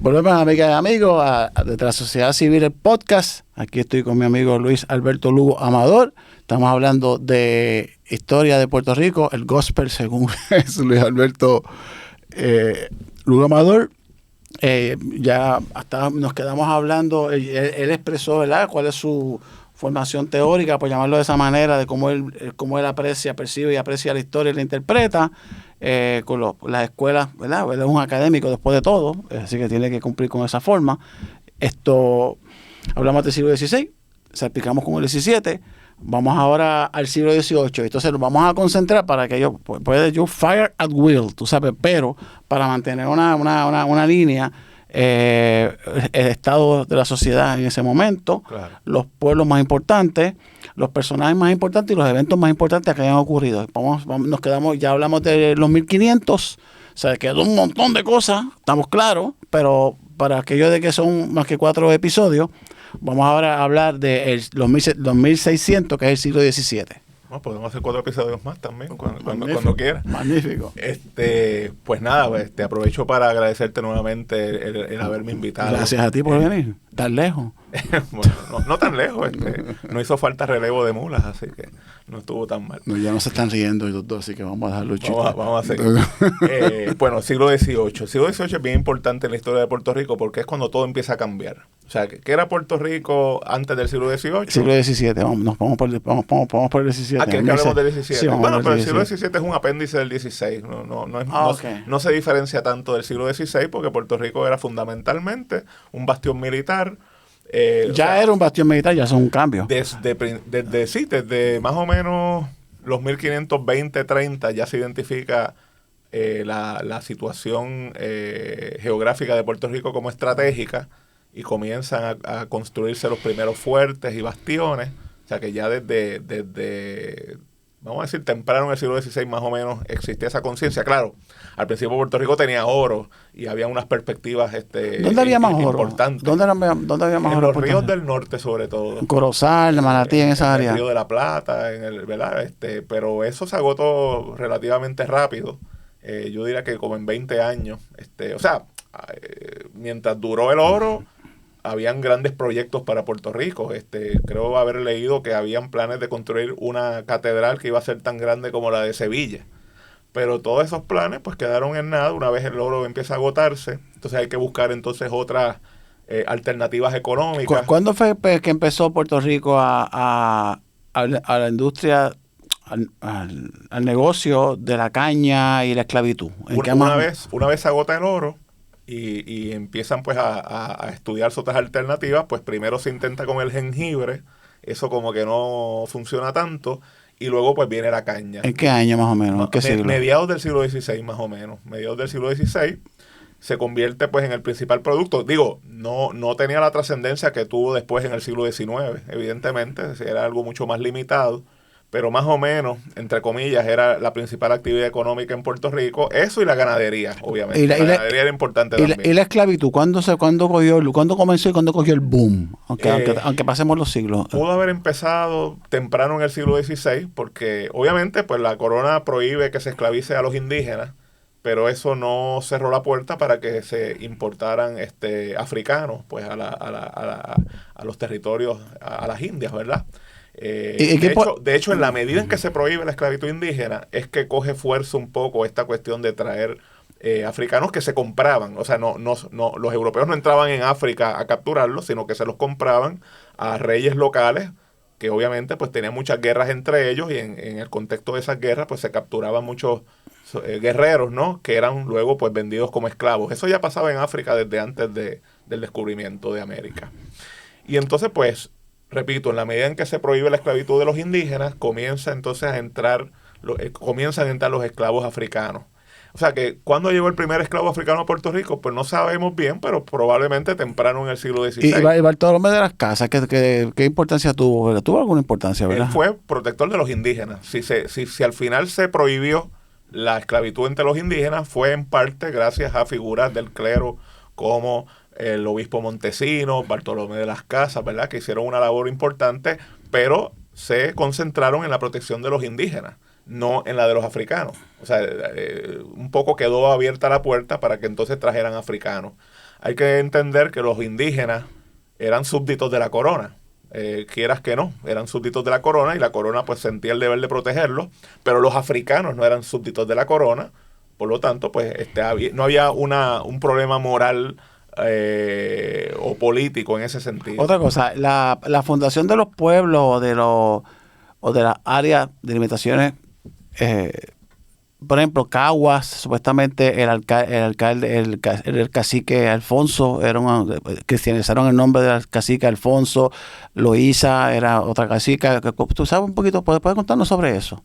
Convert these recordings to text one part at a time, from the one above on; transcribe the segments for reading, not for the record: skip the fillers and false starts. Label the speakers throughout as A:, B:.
A: Volvemos, amigas y amigos, desde la Sociedad Civil, el podcast. Aquí estoy con mi amigo Luis Alberto Lugo Amador. Estamos hablando de historia de Puerto Rico, el gospel según es Luis Alberto Lugo Amador. Ya hasta nos quedamos hablando, él expresó, ¿verdad?, cuál es su formación teórica, por llamarlo de esa manera, de cómo él aprecia, percibe y aprecia la historia y la interpreta. Con las escuelas, ¿verdad? Él es un académico después de todo, así que tiene que cumplir con esa forma. Hablamos del siglo XVI, salpicamos con el XVII, vamos ahora al siglo XVIII, entonces nos vamos a concentrar para que puede fire at will, tú sabes, pero para mantener una línea, el estado de la sociedad en ese momento, claro, los pueblos más importantes, los personajes más importantes y los eventos más importantes que hayan ocurrido. Nos quedamos, ya hablamos de los 1500, o sea, quedó un montón de cosas, estamos claros, pero para aquellos de que son más que 4 episodios, vamos ahora a hablar de los 1600, que es el siglo XVII.
B: No, podemos hacer 4 episodios más también, cuando quieras.
A: Magnífico.
B: Pues nada, aprovecho para agradecerte nuevamente el haberme invitado.
A: Gracias a ti por venir, tan lejos.
B: Bueno, no tan lejos, no hizo falta relevo de mulas, así que no estuvo tan mal.
A: No, ya no se están riendo los dos, así que vamos a dejarlo chico.
B: Vamos a seguir. Bueno, siglo XVIII. El siglo XVIII es bien importante en la historia de Puerto Rico porque es cuando todo empieza a cambiar. O sea, ¿qué era Puerto Rico antes del siglo XVIII?
A: Siglo XVII, vamos por el XVII.
B: ¿Quieres que hablemos del XVII?
A: Sí,
B: bueno, pero el siglo XVII es un apéndice del XVI. No se diferencia tanto del siglo XVI porque Puerto Rico era fundamentalmente un bastión militar.
A: Era un bastión militar, ya son un cambio.
B: Desde más o menos los 1520, 30 ya se identifica la situación geográfica de Puerto Rico como estratégica y comienzan a construirse los primeros fuertes y bastiones. O sea que ya desde vamos a decir, temprano en el siglo XVI más o menos existía esa conciencia. Claro, al principio Puerto Rico tenía oro y había unas perspectivas
A: ¿Dónde había más oro?
B: Importantes.
A: ¿Dónde había más oro?
B: En los ríos del norte, sobre todo.
A: Corozal, Manatí, en esa área.
B: El río de la Plata, ¿verdad? Pero eso se agotó relativamente rápido. Yo diría que como en 20 años. Mientras duró el oro, habían grandes proyectos para Puerto Rico. Creo haber leído que habían planes de construir una catedral que iba a ser tan grande como la de Sevilla. Pero todos esos planes pues quedaron en nada una vez el oro empieza a agotarse. Entonces hay que buscar entonces otras alternativas económicas.
A: ¿Cuándo fue que empezó Puerto Rico a la industria, al negocio de la caña y la esclavitud?
B: Una vez se agota el oro y empiezan pues a estudiarse otras alternativas, pues primero se intenta con el jengibre, eso como que no funciona tanto, y luego pues viene la caña.
A: ¿En qué año más o menos? ¿En qué siglo?
B: Mediados del siglo XVI más o menos. Mediados del siglo XVI se convierte pues en el principal producto. Digo, no tenía la trascendencia que tuvo después en el siglo XIX, evidentemente, era algo mucho más limitado. Pero más o menos, entre comillas, era la principal actividad económica en Puerto Rico. Eso y la ganadería, obviamente. La ganadería era importante también.
A: ¿Y la esclavitud? ¿Cuándo comenzó y cuándo cogió el boom? Aunque pasemos los siglos.
B: Pudo haber empezado temprano en el siglo XVI, porque obviamente pues la corona prohíbe que se esclavice a los indígenas, pero eso no cerró la puerta para que se importaran africanos pues a los territorios, a las Indias, ¿verdad? De hecho, en la medida en que se prohíbe la esclavitud indígena, es que coge fuerza un poco esta cuestión de traer africanos que se compraban. O sea, los europeos no entraban en África a capturarlos, sino que se los compraban a reyes locales, que obviamente pues tenían muchas guerras entre ellos, y en el contexto de esas guerras pues se capturaban muchos guerreros, ¿no? Que eran luego pues vendidos como esclavos. Eso ya pasaba en África desde antes del descubrimiento de América. Y entonces pues, repito, en la medida en que se prohíbe la esclavitud de los indígenas, comienzan entonces a entrar los esclavos africanos. O sea que, ¿cuándo llegó el primer esclavo africano a Puerto Rico? Pues no sabemos bien, pero probablemente temprano en el siglo XVI.
A: ¿Y Bartolomé de las Casas, qué importancia tuvo? ¿Tuvo alguna importancia, verdad?
B: Él fue protector de los indígenas. Si al final se prohibió la esclavitud entre los indígenas, fue en parte gracias a figuras del clero como el obispo Montesino, Bartolomé de las Casas, ¿verdad? Que hicieron una labor importante, pero se concentraron en la protección de los indígenas, no en la de los africanos. O sea, un poco quedó abierta la puerta para que entonces trajeran africanos. hay que entender que los indígenas eran súbditos de la corona. Quieras que no, eran súbditos de la corona y la corona pues sentía el deber de protegerlos, pero los africanos no eran súbditos de la corona, por lo tanto pues no había un problema moral o político en ese sentido.
A: Otra cosa, la fundación de los pueblos o de las áreas de limitaciones, por ejemplo, Caguas, supuestamente el cacique Alfonso, cristianizaron el nombre del cacique Alfonso. Loíza era otra cacica. ¿Tú sabes un poquito? ¿Puedes contarnos sobre eso?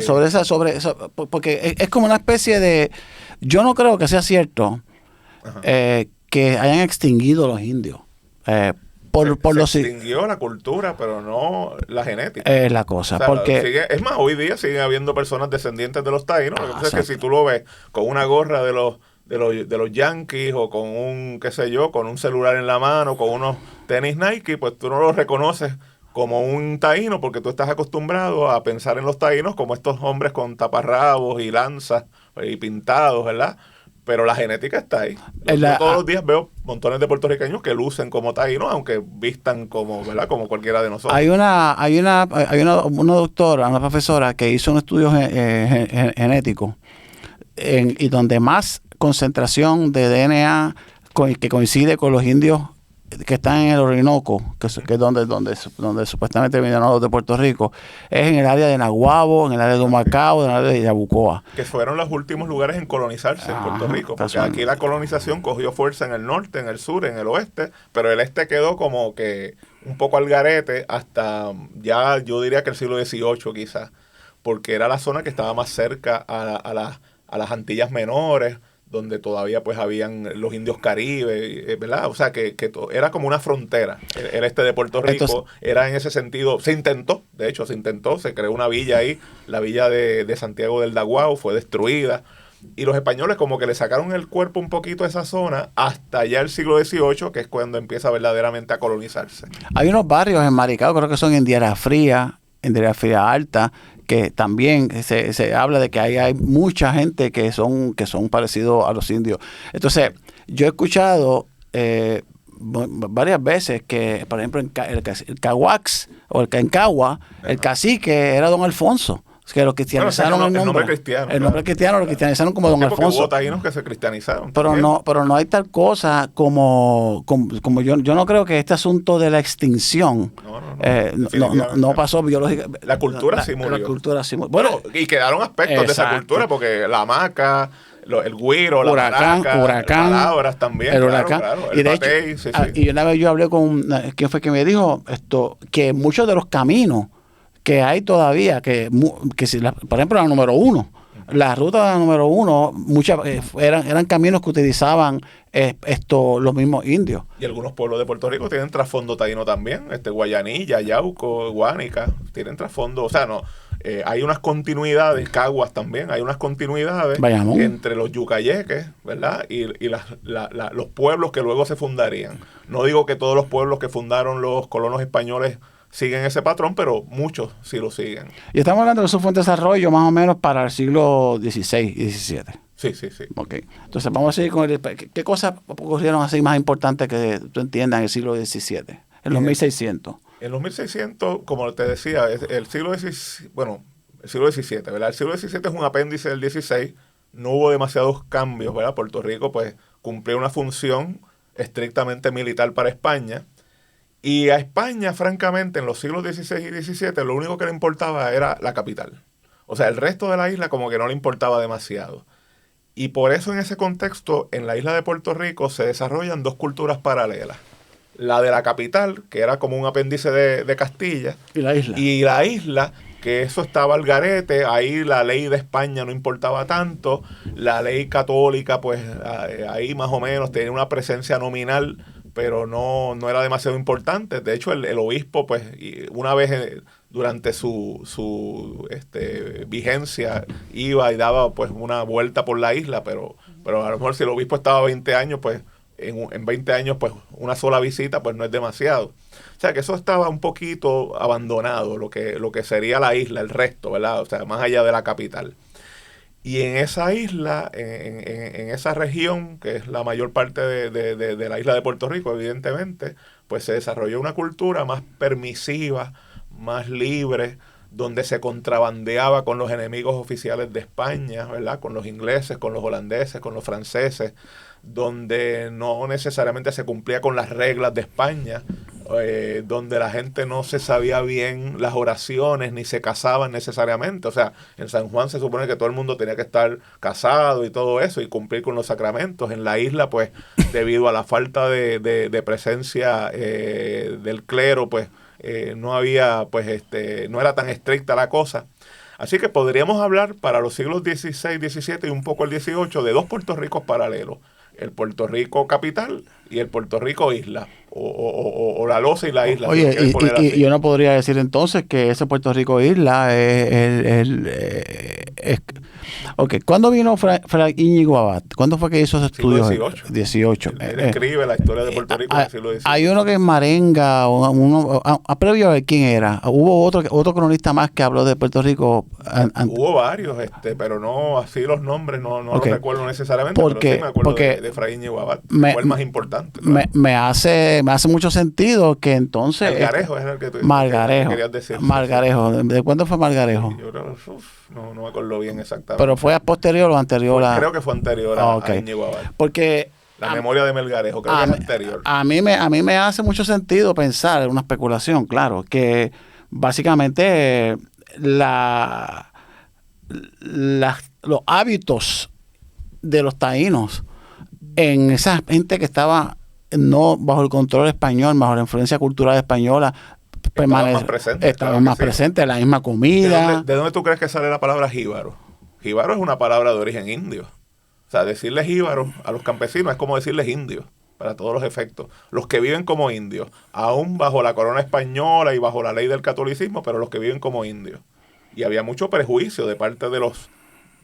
A: Sobre eso, porque es como una especie de... Yo no creo que sea cierto que hayan extinguido los indios.
B: Se extinguió la cultura, pero no la genética.
A: Es la cosa.
B: O sea,
A: porque
B: es más, hoy día siguen habiendo personas descendientes de los taínos. Lo que pasa es que si tú lo ves con una gorra de los Yankees o con un, qué sé yo, con un celular en la mano, con unos tenis Nike, pues tú no los reconoces como un taíno porque tú estás acostumbrado a pensar en los taínos como estos hombres con taparrabos y lanzas y pintados, ¿verdad? Pero la genética está ahí. Yo todos los días veo montones de puertorriqueños que lucen como taínos, aunque vistan como, ¿verdad? Como cualquiera de nosotros.
A: Hay una doctora, una profesora que hizo un estudio genético y donde más concentración de DNA que coincide con los indios que están en el Orinoco, que es donde supuestamente vinieron los de Puerto Rico, es en el área de Naguabo, en el área de Humacao, en el área de Yabucoa.
B: Que fueron los últimos lugares en colonizarse en Puerto Rico, porque aquí la colonización cogió fuerza en el norte, en el sur, en el oeste, pero el este quedó como que un poco al garete hasta ya yo diría que el siglo XVIII quizás, porque era la zona que estaba más cerca a las Antillas Menores, donde todavía pues habían los indios caribes, ¿verdad? O sea, que era como una frontera. El este de Puerto Rico era en ese sentido, se intentó, se creó una villa ahí, la villa de Santiago del Daguao, fue destruida, y los españoles como que le sacaron el cuerpo un poquito a esa zona hasta ya el siglo XVIII, que es cuando empieza verdaderamente a colonizarse.
A: Hay unos barrios en Maricao, creo que son en Tierra Fría Alta, que también se habla de que hay mucha gente que son parecidos a los indios. Entonces, yo he escuchado varias veces que, por ejemplo, el Caguax o el Cancagua, el cacique era don Alfonso. Que lo cristianizaron el nombre cristiano. El nombre cristiano lo cristianizaron como don Alfonso.
B: Hubo taínos que se cristianizaron.
A: Pero no hay tal cosa como yo no creo que este asunto de la extinción no pasó biológicamente.
B: La cultura sí murió.
A: La cultura sí murió.
B: Bueno, y quedaron aspectos de esa cultura, porque la hamaca, el güiro, la maraca, palabras también.
A: El huracán. Claro, el batey, y una vez yo hablé con ¿quién fue que me dijo esto? Que muchos de los caminos que hay todavía, por ejemplo, la número 1, la ruta de la número 1, muchas eran caminos que utilizaban los mismos indios.
B: Y algunos pueblos de Puerto Rico tienen trasfondo taíno también, Guayanilla, Yauco, Guánica, tienen trasfondo, o sea, no, hay unas continuidades, Caguas también, hay unas continuidades
A: Bayamón,
B: entre los yucayeques, ¿verdad? Y los pueblos que luego se fundarían. No digo que todos los pueblos que fundaron los colonos españoles siguen ese patrón, pero muchos sí lo siguen.
A: Y estamos hablando de eso fue un desarrollo más o menos para el siglo XVI y XVII.
B: Sí.
A: Okay. Entonces vamos a seguir con ¿qué cosas ocurrieron así más importantes que tú entiendas en el siglo XVII? En los 1600.
B: En los 1600, como te decía, el siglo XVII, ¿verdad? El siglo XVII es un apéndice del XVI. No hubo demasiados cambios, ¿verdad? Puerto Rico pues cumplió una función estrictamente militar para España. Y a España, francamente, en los siglos XVI y XVII, lo único que le importaba era la capital. O sea, el resto de la isla como que no le importaba demasiado. Y por eso en ese contexto, en la isla de Puerto Rico se desarrollan dos culturas paralelas. La de la capital, que era como un apéndice de Castilla. Y la isla, que eso estaba al garete. Ahí la ley de España no importaba tanto. La ley católica, pues ahí más o menos tenía una presencia nominal, pero no era demasiado importante. De hecho, el obispo, pues, una vez durante su vigencia, iba y daba pues una vuelta por la isla, pero a lo mejor si el obispo estaba 20 años, pues, en 20 años, pues, una sola visita, pues, no es demasiado. O sea, que eso estaba un poquito abandonado, lo que sería la isla, el resto, ¿verdad? O sea, más allá de la capital. Y en esa isla, en esa región, que es la mayor parte de la isla de Puerto Rico, evidentemente, pues se desarrolló una cultura más permisiva, más libre, donde se contrabandeaba con los enemigos oficiales de España, ¿verdad? Con los ingleses, con los holandeses, con los franceses, donde no necesariamente se cumplía con las reglas de España, donde la gente no se sabía bien las oraciones ni se casaban necesariamente. O sea, en San Juan se supone que todo el mundo tenía que estar casado y todo eso y cumplir con los sacramentos. En la isla, pues, debido a la falta de presencia del clero, pues, no había, pues, no era tan estricta la cosa. Así que podríamos hablar para los siglos XVI, XVII y un poco el XVIII de dos Puerto Ricos paralelos. El Puerto Rico capital y el Puerto Rico isla, o la losa y la isla.
A: Oye, y yo no podría decir entonces que ese Puerto Rico isla es ok, ¿cuándo vino Fray Íñigo Abad? ¿Cuándo fue que hizo ese estudio?
B: Siglo XVIII. Él escribe la historia de Puerto Rico en el siglo XVIII.
A: Hay uno que es Marenga, previo a ver quién era. Hubo otro cronista más que habló de Puerto Rico.
B: Hubo varios, pero no así los nombres, no los recuerdo necesariamente, pero sí me acuerdo de Fray Íñigo Abad, fue el más importante. Claro.
A: Me hace mucho sentido que entonces...
B: Margarejo es el que tú
A: querías decir. Margarejo. ¿De cuándo fue Margarejo?
B: Yo creo, no me acuerdo bien exactamente.
A: ¿Pero fue posterior o anterior
B: creo que fue anterior a Íñigo Abad.
A: Porque...
B: La memoria de Melgarejo, creo que es anterior.
A: A mí me hace mucho sentido pensar, una especulación, claro, que básicamente los hábitos de los taínos en esa gente que estaba no bajo el control español, bajo la influencia cultural española, estaban más presentes, la misma comida.
B: ¿De dónde tú crees que sale la palabra jíbaro? Jíbaro es una palabra de origen indio. O sea, decirles jíbaros a los campesinos es como decirles indios, para todos los efectos. Los que viven como indios, aún bajo la corona española y bajo la ley del catolicismo, pero los que viven como indios. Y había mucho prejuicio de parte de los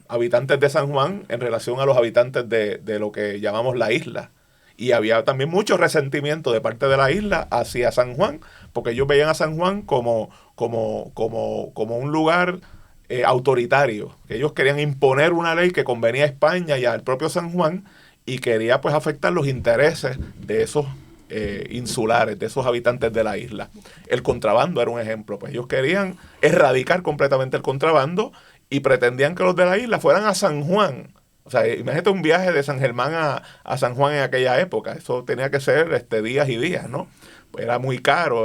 B: habitantes de San Juan en relación a los habitantes de lo que llamamos la isla. Y había también mucho resentimiento de parte de la isla hacia San Juan, porque ellos veían a San Juan como un lugar autoritario, que ellos querían imponer una ley que convenía a España y al propio San Juan y quería pues afectar los intereses de esos insulares, de esos habitantes de la isla. El contrabando era un ejemplo, pues ellos querían erradicar completamente el contrabando y pretendían que los de la isla fueran a San Juan. O sea, imagínate un viaje de San Germán a San Juan en aquella época, eso tenía que ser días y días, ¿no? Era muy caro,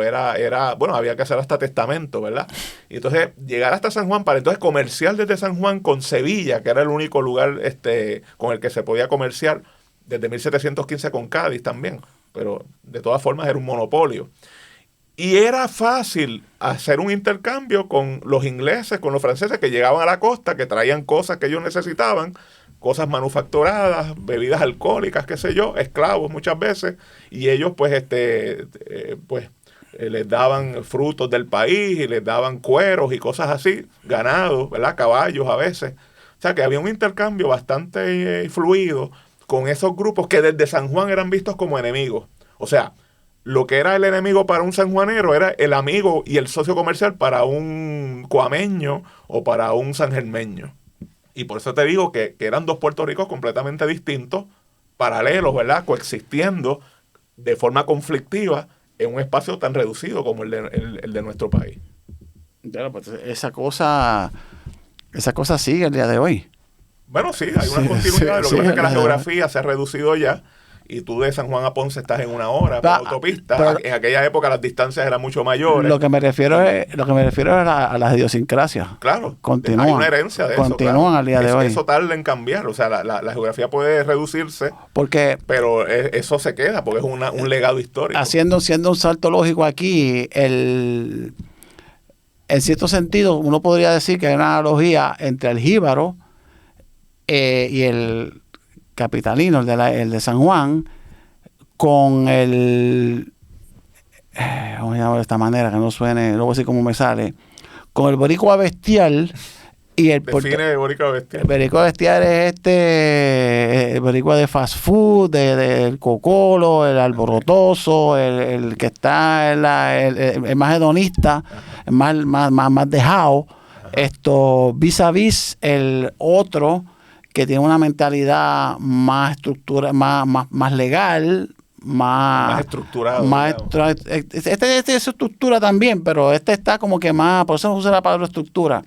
B: bueno, había que hacer hasta testamento, ¿verdad? Y entonces llegar hasta San Juan para entonces comerciar desde San Juan con Sevilla, que era el único lugar con el que se podía comerciar, desde 1715 con Cádiz también, pero de todas formas era un monopolio. Y era fácil hacer un intercambio con los ingleses, con los franceses que llegaban a la costa, que traían cosas que ellos necesitaban, cosas manufacturadas, bebidas alcohólicas, qué sé yo, esclavos muchas veces, y ellos pues les daban frutos del país y les daban cueros y cosas así, ganado, ¿verdad? Caballos a veces. O sea que había un intercambio bastante fluido con esos grupos que desde San Juan eran vistos como enemigos. O sea, lo que era el enemigo para un sanjuanero era el amigo y el socio comercial para un coameño o para un sangermeño. Y por eso te digo que eran dos Puerto Ricos completamente distintos, paralelos, ¿verdad? Coexistiendo de forma conflictiva en un espacio tan reducido como el de nuestro país.
A: Claro, pues esa cosa sigue el día de hoy.
B: Bueno, sí, hay una continuidad. Lo que pasa es que la geografía se ha reducido ya. Y tú de San Juan a Ponce estás en una hora por autopista. Pero en aquella época las distancias eran mucho mayores.
A: Lo que me refiero es a las idiosincrasias.
B: Claro.
A: Continúan.
B: Hay una herencia de eso.
A: Continúan al día de hoy.
B: Eso tarda en cambiar. O sea, la geografía puede reducirse. Pero eso se queda porque es un legado histórico.
A: Siendo un salto lógico aquí, en cierto sentido, uno podría decir que hay una analogía entre el jíbaro y el capitalino, el de San Juan, con vamos a llamarlo de esta manera, que no suene, luego así como me sale, con el boricua bestial y el...
B: Define el boricua bestial.
A: El boricua bestial es el boricua de fast food, del cocolo, el alborotoso, el que está el más hedonista, el más dejado. Vis a vis el otro que tiene una mentalidad más más legal, más
B: estructurado.
A: Este es estructura también, pero este está como que más, por eso usa la palabra estructura.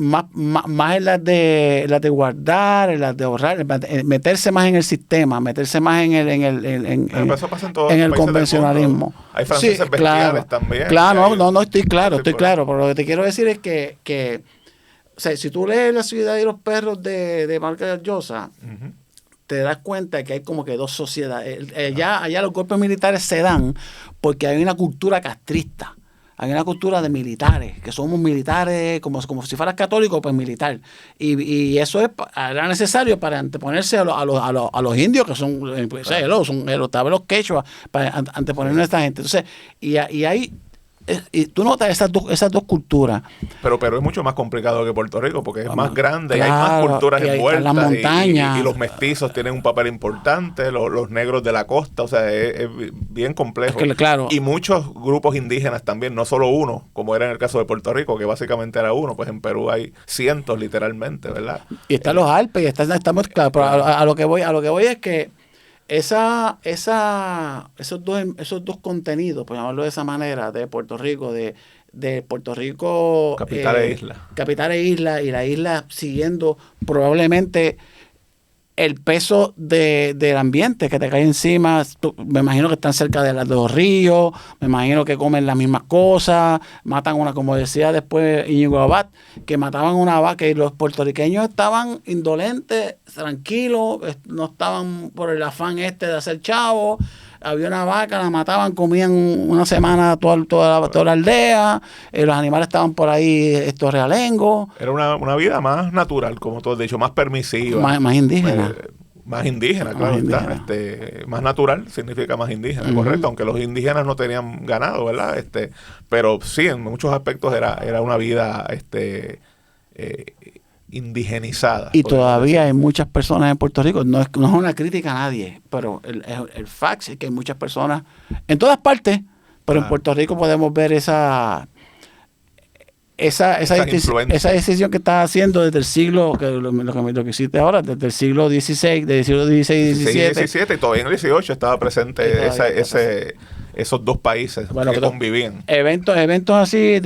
A: Más en las de guardar, en las de ahorrar, meterse más en el sistema, meterse más en el convencionalismo.
B: Hay franceses bestiales también.
A: Claro, no, estoy claro, pero lo que te quiero decir es que o sea, si tú lees La ciudad y los perros de Vargas Llosa, te das cuenta que hay como que dos sociedades. Allá los golpes militares se dan porque hay una cultura castrista. Hay una cultura de militares, que somos militares, como si fueras católico, pues militar. Y eso era necesario para anteponerse a los indios, que son, los quechua, para anteponernos a esta gente. Entonces, y ahí, y tú notas esas dos culturas.
B: Pero es mucho más complicado que Puerto Rico, porque es más grande, y hay más culturas envueltas.
A: Las montañas.
B: Y los mestizos tienen un papel importante, los negros de la costa, o sea, es bien complejo. Y muchos grupos indígenas también, no solo uno, como era en el caso de Puerto Rico, que básicamente era uno, pues en Perú hay cientos literalmente, ¿verdad?
A: Y están los Alpes, y estamos claro, pero a lo que voy es que esos dos contenidos, por llamarlo de esa manera, de Puerto Rico, de Puerto Rico,
B: capital e isla,
A: y la isla siguiendo probablemente el peso del ambiente que te cae encima. Me imagino que están cerca de los ríos, me imagino que comen las mismas cosas, matan como decía después Íñigo Abad, que mataban una vaca, y los puertorriqueños estaban indolentes, tranquilos, no estaban por el afán de hacer chavo. Había una vaca, la mataban, comían una semana toda la aldea, los animales estaban por ahí, estos realengos.
B: Era una vida más natural, como tú has dicho, más permisiva.
A: Más indígena.
B: Más indígena, claro está. Más natural significa más indígena, correcto, aunque los indígenas no tenían ganado, ¿verdad? Pero sí, en muchos aspectos era una vida indigenizada.
A: Y todavía hay muchas personas en Puerto Rico, no es una crítica a nadie, pero el fact es que hay muchas personas en todas partes, pero en Puerto Rico podemos ver esa decisión que estás haciendo desde el siglo, lo que hiciste ahora, desde el siglo XVI, del siglo XVI y XVII.
B: Y todavía en el XVIII estaba presente esos dos países que convivían.
A: Eventos así,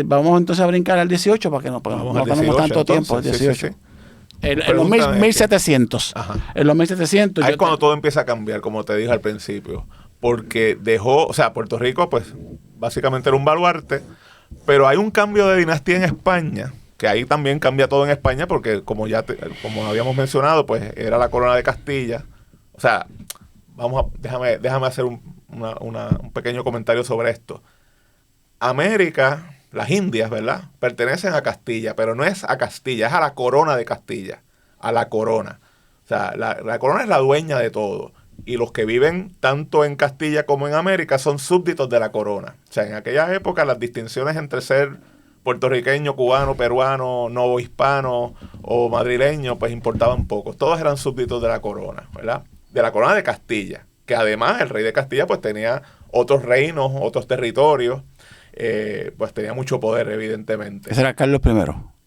A: vamos entonces a brincar al 18 para que no tenemos tanto tiempo. El 18.
B: Sí.
A: En los 1700. En los 1700.
B: Ahí es cuando todo empieza a cambiar, como te dije al principio. Porque Puerto Rico, pues, básicamente era un baluarte, pero hay un cambio de dinastía en España, que ahí también cambia todo en España, porque como habíamos mencionado, pues, era la corona de Castilla. O sea, déjame hacer un pequeño comentario sobre esto. América, las Indias, ¿verdad?, pertenecen a Castilla, pero no es a Castilla, es a la corona de Castilla, a la corona. O sea, la corona es la dueña de todo, y los que viven tanto en Castilla como en América son súbditos de la corona. O sea, en aquella época las distinciones entre ser puertorriqueño, cubano, peruano, novohispano o madrileño, pues importaban poco. Todos eran súbditos de la corona, ¿verdad?, de la corona de Castilla, que además el rey de Castilla pues tenía otros reinos, otros territorios, pues tenía mucho poder, evidentemente.
A: Ese era Carlos I.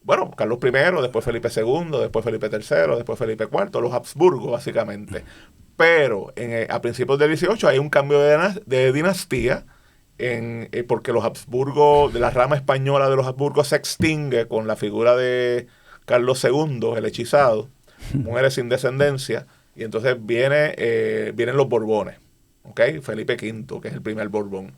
B: Bueno, Carlos I, después Felipe II, después Felipe III, después Felipe IV, los Habsburgo, básicamente. Pero a principios del 18 hay un cambio de dinastía, porque los Habsburgo, de la rama española de los Habsburgo, se extingue con la figura de Carlos II, el hechizado, mujeres sin descendencia. Y entonces vienen los Borbones, ¿ok? Felipe V, que es el primer Borbón.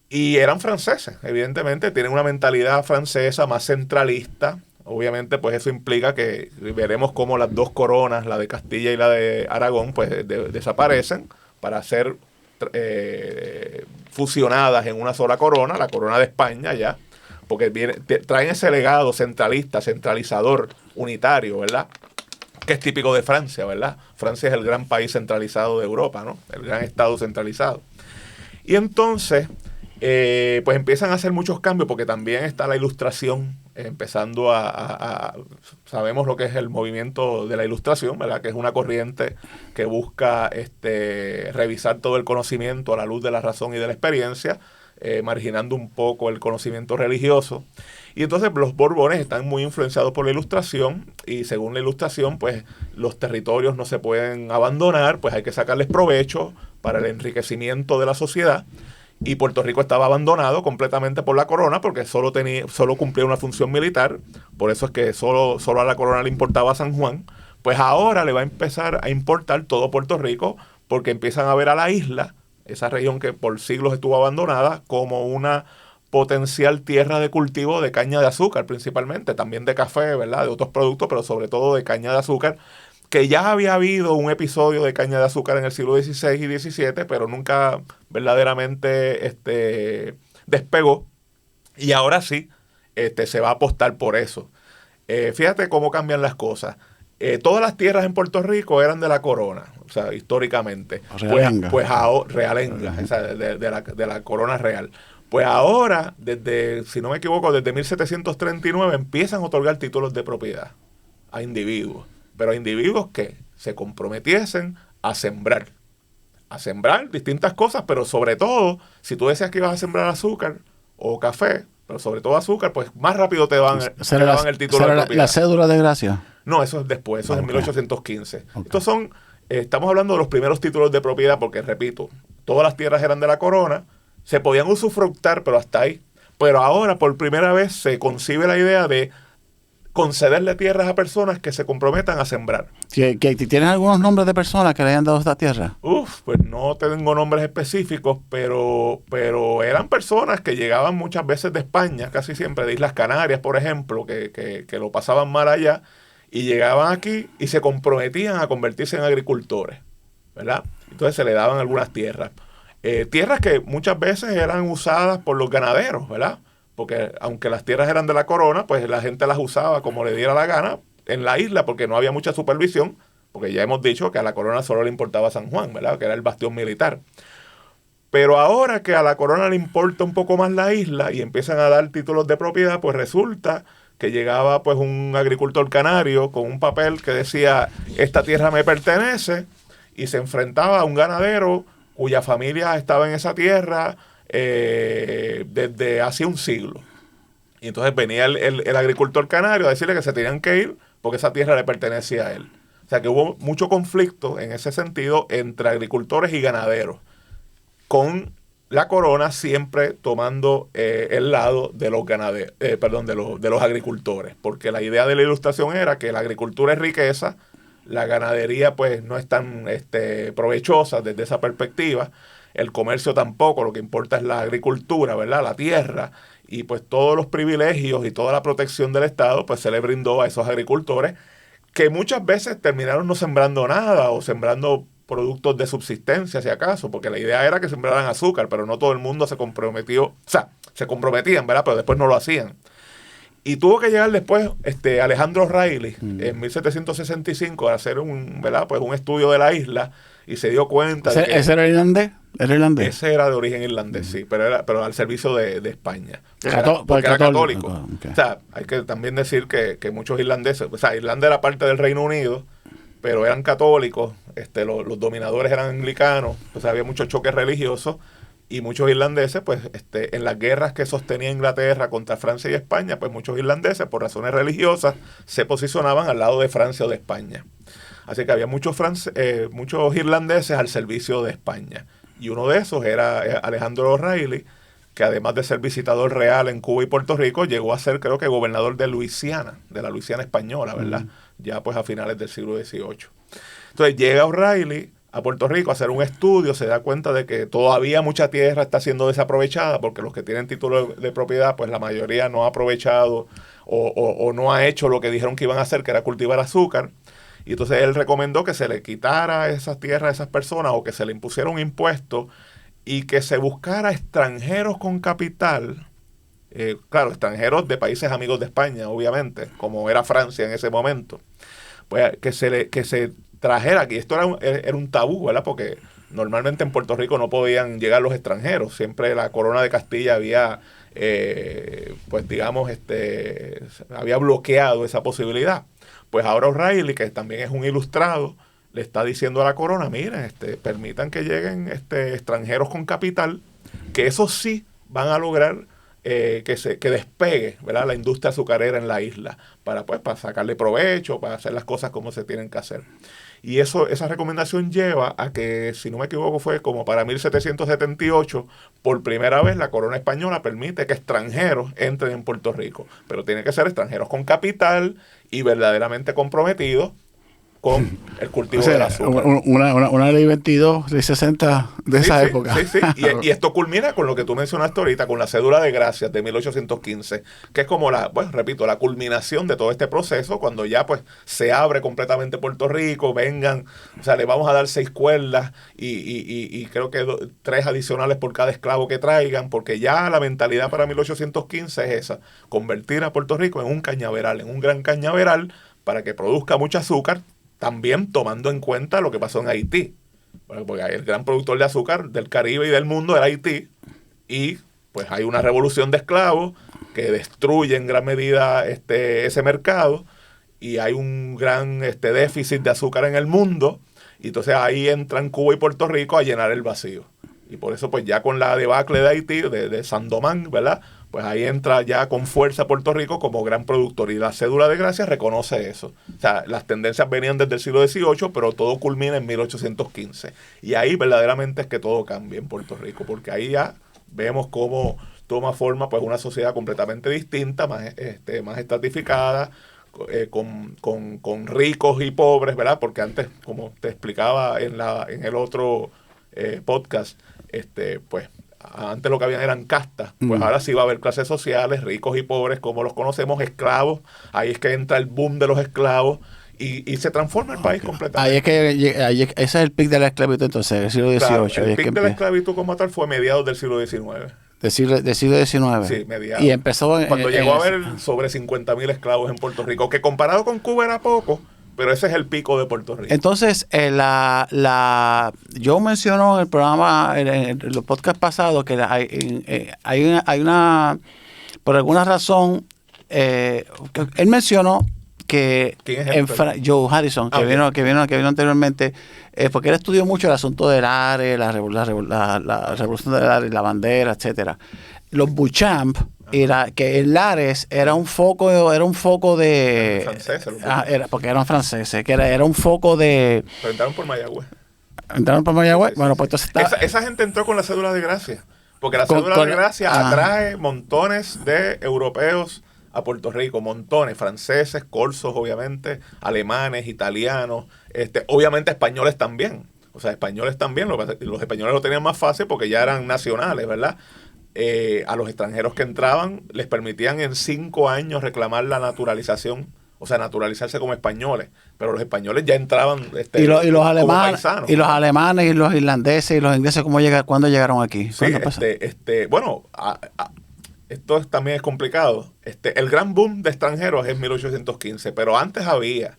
B: Y eran franceses, evidentemente, tienen una mentalidad francesa más centralista. Obviamente, pues eso implica que veremos cómo las dos coronas, la de Castilla y la de Aragón, pues desaparecen para ser fusionadas en una sola corona, la corona de España ya, porque traen ese legado centralista, centralizador, unitario, ¿verdad?, que es típico de Francia, ¿verdad? Francia es el gran país centralizado de Europa, ¿no? El gran estado centralizado. Y entonces, pues empiezan a hacer muchos cambios, porque también está la Ilustración, empezando sabemos lo que es el movimiento de la Ilustración, ¿verdad?, que es una corriente que busca revisar todo el conocimiento a la luz de la razón y de la experiencia, marginando un poco el conocimiento religioso. Y entonces los Borbones están muy influenciados por la Ilustración, y según la Ilustración, pues los territorios no se pueden abandonar, pues hay que sacarles provecho para el enriquecimiento de la sociedad. Y Puerto Rico estaba abandonado completamente por la corona porque solo cumplía una función militar. Por eso es que solo a la corona le importaba San Juan. Pues ahora le va a empezar a importar todo Puerto Rico, porque empiezan a ver a la isla, esa región que por siglos estuvo abandonada, como una potencial tierra de cultivo de caña de azúcar principalmente, también de café, ¿verdad? De otros productos, pero sobre todo de caña de azúcar, que ya había habido un episodio de caña de azúcar en el siglo XVI y XVII, pero nunca verdaderamente despegó, y ahora sí se va a apostar por eso. Fíjate cómo cambian las cosas. Todas las tierras en Puerto Rico eran de la corona, o sea, históricamente.
A: Realenga.
B: Pues ahora, realenga, esa, de la corona real. Pues ahora, si no me equivoco, desde 1739 empiezan a otorgar títulos de propiedad a individuos, pero a individuos que se comprometiesen a sembrar distintas cosas, pero sobre todo, si tú decías que ibas a sembrar azúcar o café, pero sobre todo azúcar, pues más rápido te daban el título de propiedad.
A: ¿La cédula de gracia?
B: No, eso es después, eso es en 1815.
A: Okay.
B: Estos son, estamos hablando de los primeros títulos de propiedad, porque repito, todas las tierras eran de la corona, se podían usufructar, pero hasta ahí. Pero ahora, por primera vez, se concibe la idea de concederle tierras a personas que se comprometan a sembrar.
A: ¿Tienes algunos nombres de personas que le hayan dado esta tierra?
B: Pues no tengo nombres específicos, pero eran personas que llegaban muchas veces de España, casi siempre de Islas Canarias, por ejemplo, que lo pasaban mal allá, y llegaban aquí y se comprometían a convertirse en agricultores, ¿verdad? Entonces se le daban algunas tierras. Tierras que muchas veces eran usadas por los ganaderos, ¿verdad? Porque aunque las tierras eran de la corona, pues la gente las usaba como le diera la gana en la isla, porque no había mucha supervisión, porque ya hemos dicho que a la corona solo le importaba San Juan, ¿verdad? Que era el bastión militar. Pero ahora que a la corona le importa un poco más la isla y empiezan a dar títulos de propiedad, pues resulta que llegaba pues un agricultor canario con un papel que decía, esta tierra me pertenece, y se enfrentaba a un ganadero cuya familia estaba en esa tierra desde hace un siglo. Y entonces venía el agricultor canario a decirle que se tenían que ir porque esa tierra le pertenecía a él. O sea que hubo mucho conflicto en ese sentido entre agricultores y ganaderos, con la corona siempre tomando el lado de los ganaderos, de los agricultores, porque la idea de la Ilustración era que la agricultura es riqueza, la ganadería pues no es tan provechosa desde esa perspectiva, el comercio tampoco, lo que importa es la agricultura, ¿verdad? La tierra, y pues todos los privilegios y toda la protección del Estado pues se le brindó a esos agricultores, que muchas veces terminaron no sembrando nada o sembrando productos de subsistencia, si acaso, porque la idea era que sembraran azúcar, pero no todo el mundo se comprometió, o sea, se comprometían, ¿verdad? Pero después no lo hacían. Y tuvo que llegar después Alejandro Reilly en 1765 a hacer ¿verdad? Pues un estudio de la isla, y se dio cuenta de que...
A: ¿Ese era irlandés? ¿Era irlandés?
B: Ese era de origen irlandés, sí, pero al servicio de España.
A: Porque
B: era católico.
A: Okay.
B: O sea, hay que también decir que muchos irlandeses, o sea, Irlanda era parte del Reino Unido, pero eran católicos, los dominadores eran anglicanos, o sea, había muchos choques religiosos, y muchos irlandeses, pues, en las guerras que sostenía Inglaterra contra Francia y España, pues muchos irlandeses, por razones religiosas, se posicionaban al lado de Francia o de España. Así que había muchos irlandeses al servicio de España. Y uno de esos era Alejandro O'Reilly, que además de ser visitador real en Cuba y Puerto Rico, llegó a ser, creo que, gobernador de Luisiana, de la Luisiana española, ¿verdad? Ya pues a finales del siglo XVIII. Entonces llega O'Reilly a Puerto Rico a hacer un estudio, se da cuenta de que todavía mucha tierra está siendo desaprovechada, porque los que tienen título de propiedad, pues la mayoría no ha aprovechado o no ha hecho lo que dijeron que iban a hacer, que era cultivar azúcar. Y entonces él recomendó que se le quitara esas tierras a esas personas, o que se le impusiera un impuesto, y que se buscara extranjeros con capital, claro, extranjeros de países amigos de España, obviamente, como era Francia en ese momento, pues que se trajera aquí. Esto era un tabú, ¿verdad? Porque normalmente en Puerto Rico no podían llegar los extranjeros. Siempre la corona de Castilla había, pues digamos, había bloqueado esa posibilidad. Pues ahora O'Reilly, que también es un ilustrado, le está diciendo a la corona, miren, permitan que lleguen extranjeros con capital, que eso sí van a lograr que despegue, ¿verdad?, la industria azucarera en la isla para sacarle provecho, para hacer las cosas como se tienen que hacer. Y esa recomendación lleva a que, si no me equivoco, fue como para 1778, por primera vez la corona española permite que extranjeros entren en Puerto Rico, pero tienen que ser extranjeros con capital y verdaderamente comprometidos con el cultivo del azúcar.
A: Una ley 22, ley 60 de esa época.
B: Sí. Y esto culmina con lo que tú mencionaste ahorita, con la cédula de gracias de 1815, que es como la culminación de todo este proceso, cuando ya pues se abre completamente Puerto Rico, vengan, o sea, le vamos a dar 6 cuerdas y creo que 3 adicionales por cada esclavo que traigan, porque ya la mentalidad para 1815 es esa, convertir a Puerto Rico en un cañaveral, en un gran cañaveral, para que produzca mucho azúcar, también tomando en cuenta lo que pasó en Haití. Bueno, porque el gran productor de azúcar del Caribe y del mundo era Haití, y pues hay una revolución de esclavos que destruye en gran medida ese mercado, y hay un gran déficit de azúcar en el mundo, y entonces ahí entran Cuba y Puerto Rico a llenar el vacío. Y por eso pues ya con la debacle de Haití, de Saint-Domingue, ¿verdad?, pues ahí entra ya con fuerza Puerto Rico como gran productor, y la cédula de gracia reconoce eso. O sea, las tendencias venían desde el siglo XVIII, pero todo culmina en 1815. Y ahí verdaderamente es que todo cambia en Puerto Rico, porque ahí ya vemos cómo toma forma pues una sociedad completamente distinta, más estratificada, con ricos y pobres, ¿verdad? Porque antes, como te explicaba en el otro podcast, pues antes lo que habían eran castas, pues ahora sí va a haber clases sociales, ricos y pobres, como los conocemos, esclavos. Ahí es que entra el boom de los esclavos y se transforma el país completamente.
A: Ese es el pic de la esclavitud, entonces, del siglo XVIII.
B: Claro, el pic de la esclavitud como tal fue mediados del siglo XIX.
A: Del siglo XIX.
B: Sí, mediados.
A: Y empezó
B: cuando llegó a haber sobre 50,000 esclavos en Puerto Rico, que comparado con Cuba era poco, pero ese es el pico de Puerto Rico.
A: Entonces, yo menciono en el programa, en los podcasts pasados, que hay una, por alguna razón, él mencionó que Joe Harrison, que vino anteriormente, porque él estudió mucho el asunto del ARE, la revolución del ARE, la bandera, etcétera. Los Beauchamp, que el Lares era un foco de porque eran franceses, que era un foco de.
B: Pero entraron por Mayagüez.
A: Sí. Bueno, pues entonces
B: esa gente entró con la cédula de gracia, porque la cédula de gracia atrae montones de europeos a Puerto Rico, montones, franceses, corsos obviamente, alemanes, italianos, obviamente españoles también. O sea, españoles también, los españoles lo tenían más fácil porque ya eran nacionales, ¿verdad? A los extranjeros que entraban les permitían en 5 años reclamar la naturalización, o sea, naturalizarse como españoles, pero los españoles ya entraban
A: los alemanes,
B: como paisanos.
A: Y los alemanes y los irlandeses y los ingleses, ¿cuándo llegaron aquí?
B: Sí, esto también es complicado. El gran boom de extranjeros es 1815, pero antes había.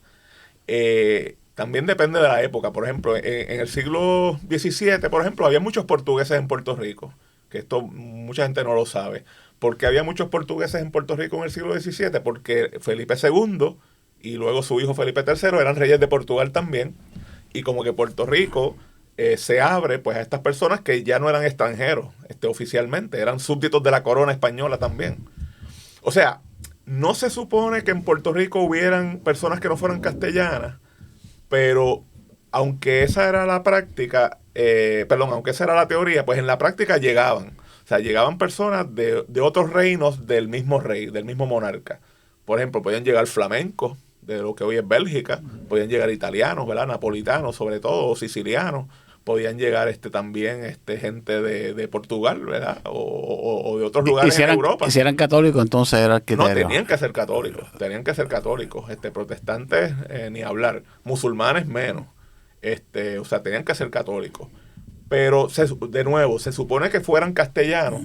B: También depende de la época. Por ejemplo, en el siglo XVII, por ejemplo, había muchos portugueses en Puerto Rico, que esto mucha gente no lo sabe. ¿Por qué había muchos portugueses en Puerto Rico en el siglo XVII? Porque Felipe II y luego su hijo Felipe III eran reyes de Portugal también, y como que Puerto Rico se abre pues a estas personas que ya no eran extranjeros oficialmente, eran súbditos de la corona española también. O sea, no se supone que en Puerto Rico hubieran personas que no fueran castellanas, pero aunque esa era la práctica, aunque esa era la teoría, pues en la práctica llegaban. O sea, llegaban personas de otros reinos del mismo rey, del mismo monarca. Por ejemplo, podían llegar flamencos, de lo que hoy es Bélgica, podían llegar italianos, ¿verdad?, napolitanos sobre todo, o sicilianos, podían llegar también gente de Portugal, ¿verdad?, o de otros lugares en Europa.
A: Y si eran católicos, entonces era el criterio.
B: No, tenían que ser católicos, protestantes ni hablar, musulmanes menos, o sea, tenían que ser católicos. Pero, de nuevo, se supone que fueran castellanos.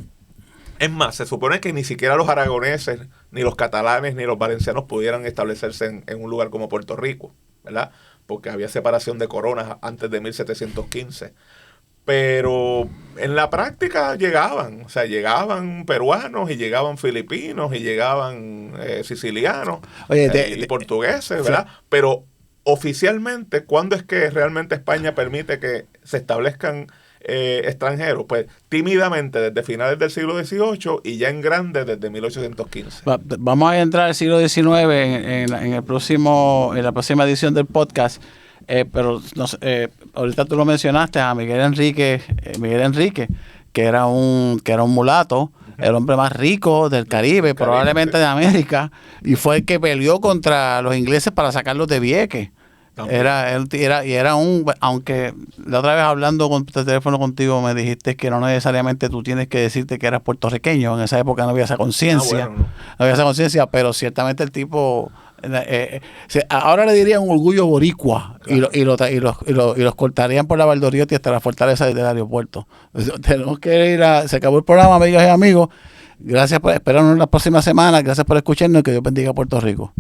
B: Es más, se supone que ni siquiera los aragoneses, ni los catalanes, ni los valencianos pudieran establecerse en un lugar como Puerto Rico, ¿verdad? Porque había separación de coronas antes de 1715. Pero en la práctica llegaban, o sea, llegaban peruanos y llegaban filipinos y llegaban sicilianos y portugueses, ¿verdad? Pero oficialmente, ¿cuándo es que realmente España permite que se establezcan extranjeros, pues tímidamente desde finales del siglo XVIII y ya en grande desde 1815.
A: Vamos a entrar al siglo XIX en la próxima edición del podcast, pero ahorita tú lo mencionaste a Miguel Enrique, que era un mulato, el hombre más rico del Caribe, probablemente de América, y fue el que peleó contra los ingleses para sacarlos de Vieques. Aunque la otra vez hablando por teléfono contigo me dijiste que no necesariamente tú tienes que decirte que eras puertorriqueño, en esa época no había esa conciencia,
B: bueno, no
A: había esa conciencia, pero ciertamente el tipo, ahora le dirían un orgullo boricua, claro. y los cortarían por la Valdoriotti hasta la fortaleza del aeropuerto. Tenemos que se acabó el programa, amigas y amigos. Gracias por esperarnos la próxima semana, gracias por escucharnos y que Dios bendiga a Puerto Rico.